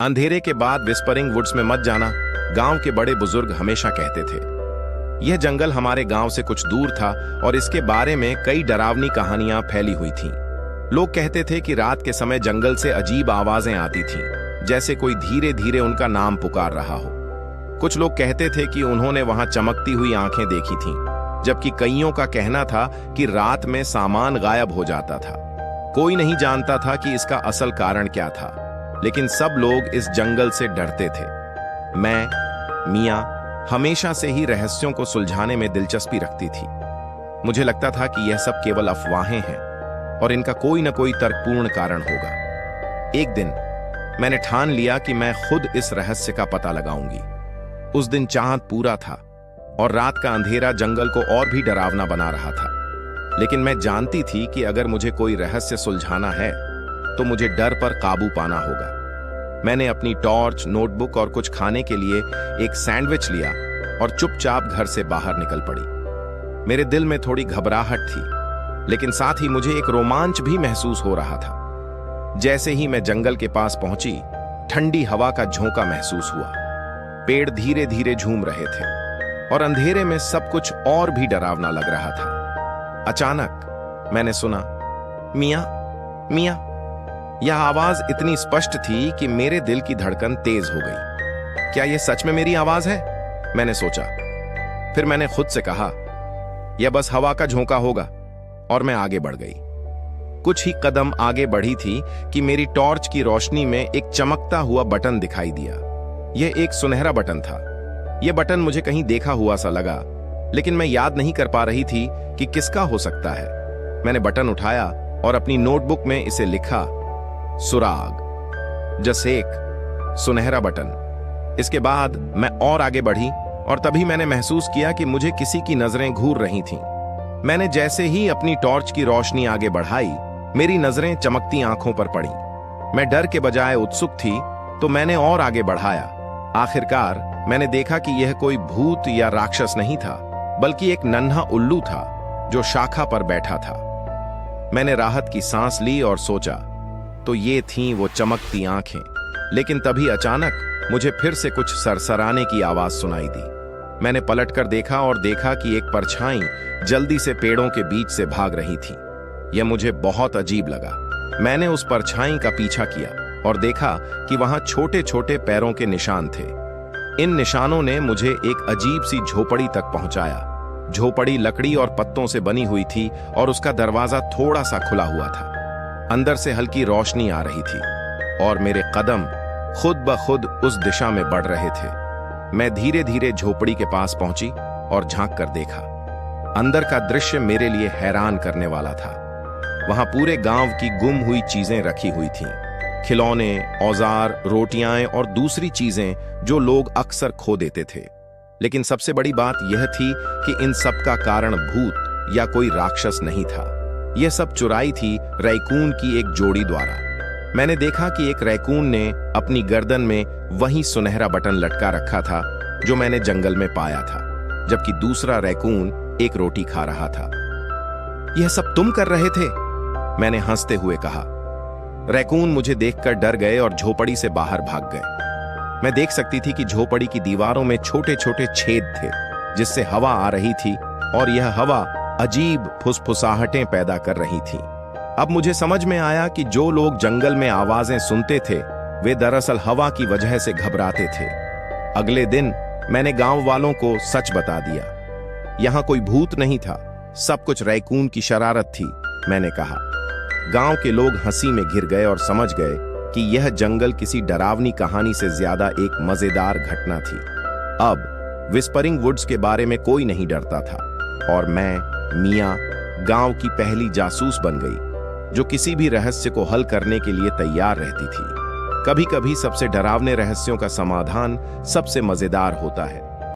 अंधेरे के बाद विस्परिंग वुड्स में मत जाना, गांव के बड़े बुजुर्ग हमेशा कहते थे। यह जंगल हमारे गांव से कुछ दूर था और इसके बारे में कई डरावनी कहानियां फैली हुई थीं। लोग कहते थे कि रात के समय जंगल से अजीब आवाजें आती थीं, जैसे कोई धीरे धीरे उनका नाम पुकार रहा हो। कुछ लोग कहते थे कि उन्होंने वहां चमकती हुई आंखें देखी थीं, जबकि कईयों का कहना था कि रात में सामान गायब हो जाता था। कोई नहीं जानता था कि इसका असल कारण क्या था, लेकिन सब लोग इस जंगल से डरते थे। मैं, मियां, हमेशा से ही रहस्यों को सुलझाने में दिलचस्पी रखती थी। मुझे लगता था कि यह सब केवल अफवाहें हैं और इनका कोई न कोई तर्कपूर्ण कारण होगा। एक दिन मैंने ठान लिया कि मैं खुद इस रहस्य का पता लगाऊंगी। उस दिन चांद पूरा था और रात का अंधेरा जंगल को और भी डरावना बना रहा था। लेकिन मैं जानती थी कि अगर मुझे कोई रहस्य सुलझाना है तो मुझे डर पर काबू पाना होगा। मैंने अपनी टॉर्च, नोटबुक और कुछ खाने के लिए एक सैंडविच लिया और चुपचाप घर से बाहर निकल पड़ी। मेरे दिल में थोड़ी घबराहट थी, लेकिन साथ ही मुझे एक रोमांच भी महसूस हो रहा था। जैसे ही मैं जंगल के पास पहुंची, ठंडी हवा का झोंका महसूस हुआ। पेड़ धीरे धीरे झूम रहे थे और अंधेरे में सब कुछ और भी डरावना लग रहा था। अचानक मैंने सुना, मियां, मियां। यह आवाज इतनी स्पष्ट थी कि मेरे दिल की धड़कन तेज हो गई। क्या यह सच में मेरी आवाज है? मैंने सोचा। फिर मैंने खुद से कहा, यह बस हवा का झोंका होगा, और मैं आगे बढ़ गई। कुछ ही कदम आगे बढ़ी थी कि मेरी टॉर्च की रोशनी में एक चमकता हुआ बटन दिखाई दिया। यह एक सुनहरा बटन था। यह बटन मुझे कहीं देखा हुआ सा लगा, लेकिन मैं याद नहीं कर पा रही थी कि किसका हो सकता है। मैंने बटन उठाया और अपनी नोटबुक में इसे लिखा, सुराग, जसेक, सुनहरा बटन। इसके बाद मैं और आगे बढ़ी और तभी मैंने महसूस किया कि मुझे किसी की नजरें घूर रही थीं। मैंने जैसे ही अपनी टॉर्च की रोशनी आगे बढ़ाई, मेरी नजरें चमकती आंखों पर पड़ी। मैं डर के बजाय उत्सुक थी, तो मैंने और आगे बढ़ाया। आखिरकार मैंने देखा कि यह कोई भूत या राक्षस नहीं था, बल्कि एक नन्हा उल्लू था जो शाखा पर बैठा था। मैंने राहत की सांस ली और सोचा, तो ये थीं वो चमकती आंखें। लेकिन तभी अचानक मुझे फिर से कुछ सरसराने की आवाज सुनाई दी। मैंने पलटकर देखा और देखा कि एक परछाई जल्दी से पेड़ों के बीच से भाग रही थी। यह मुझे बहुत अजीब लगा। मैंने उस परछाई का पीछा किया और देखा कि वहां छोटे छोटे पैरों के निशान थे। इन निशानों ने मुझे एक अजीब सी झोपड़ी तक पहुंचाया। झोपड़ी लकड़ी और पत्तों से बनी हुई थी और उसका दरवाजा थोड़ा सा खुला हुआ था। अंदर से हल्की रोशनी आ रही थी और मेरे कदम खुद ब खुद उस दिशा में बढ़ रहे थे। मैं धीरे धीरे झोपड़ी के पास पहुंची और झांक कर देखा। अंदर का दृश्य मेरे लिए हैरान करने वाला था। वहां पूरे गांव की गुम हुई चीजें रखी हुई थीं। खिलौने, औजार, रोटियां और दूसरी चीजें जो लोग अक्सर खो देते थे। लेकिन सबसे बड़ी बात यह थी कि इन सब का कारण भूत या कोई राक्षस नहीं था। यह सब चुराई थी रैकून की एक जोड़ी द्वारा। मैंने देखा कि एक रैकून ने अपनी गर्दन में वही सुनहरा बटन लटका रखा था जो मैंने जंगल में पाया था, जबकि दूसरा रैकून एक रोटी खा रहा था। यह सब तुम कर रहे थे? मैंने हंसते हुए कहा। रैकून मुझे देखकर डर गए और झोपड़ी से बाहर भाग गए। मैं देख सकती थी कि झोपड़ी की दीवारों में छोटे छोटे छेद थे, जिससे हवा आ रही थी और यह हवा अजीब फुसफुसाहटें पैदा कर रही थी। अब मुझे समझ में आया कि जो लोग जंगल में आवाजें सुनते थे, वे दरअसल हवा की वजह से घबराते थे। अगले दिन मैंने गांव वालों को सच बता दिया। यहां कोई भूत नहीं था, सब कुछ रैकून की शरारत थी, मैंने कहा। गांव के लोग हंसी में घिर गए और समझ गए कि यह जंगल किसी डरावनी कहानी से ज्यादा एक मजेदार घटना थी। अब विस्परिंग वुड्स के बारे में कोई नहीं डरता था और मैं, मियां, गांव की पहली जासूस बन गई, जो किसी भी रहस्य को हल करने के लिए तैयार रहती थी। कभी-कभी सबसे डरावने रहस्यों का समाधान सबसे मजेदार होता है।